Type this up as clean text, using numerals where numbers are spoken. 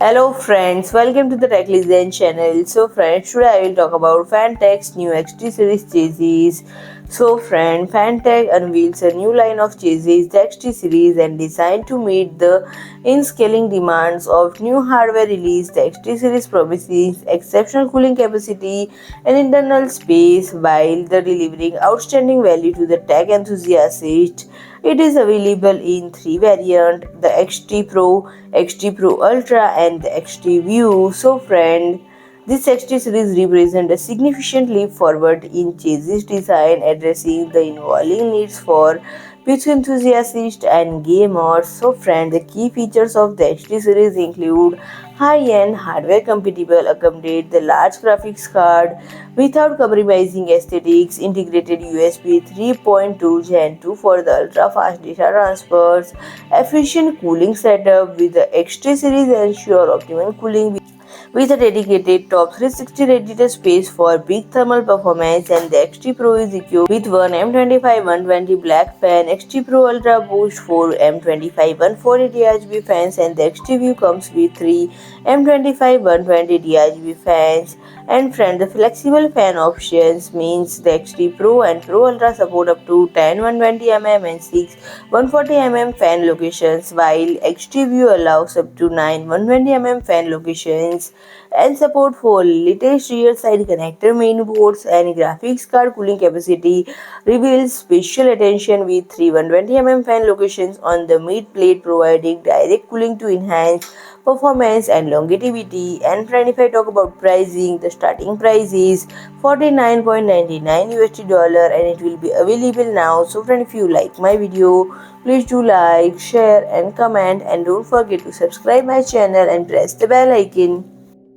Hello friends, welcome to the Tech Listen channel. So friends, today I will talk about Phanteks new XT series chassis. Phanteks unveils a new line of chassis, the XT series, and designed to meet the in-scaling demands of new hardware release. The XT series promises exceptional cooling capacity and internal space while delivering outstanding value to the tech enthusiast. It is available in three variants: the XT Pro, XT Pro Ultra, and the XT View. This XT series represents a significant leap forward in chassis design, addressing the evolving needs for PC enthusiasts and gamers. The key features of the XT series include high-end hardware compatible, accommodate the large graphics card without compromising aesthetics, integrated USB 3.2 Gen 2 for the ultra-fast data transfers, efficient cooling setup with the XT series ensure optimal cooling with a dedicated top 360 radiator space for big thermal performance, and the XT Pro is equipped with one M25-120 black fan, XT Pro Ultra Boost 4 M25-140 DRGB fans, and the XT View comes with 3 M25-120 DRGB fans. And friend, the flexible fan options means the XT Pro and Pro Ultra support up to 10 120mm and 6 140mm fan locations, while XT View allows up to 9 120mm fan locations and support for latest rear-side connector mainboards and graphics card cooling capacity. Reveals special attention with 3 120mm fan locations on the mid plate, providing direct cooling to enhance performance and longevity. And friend, if I talk about pricing, the starting price is $49.99 and it will be available now. So friend, if you like my video, please do like, share and comment, and don't forget to subscribe my channel and press the bell icon.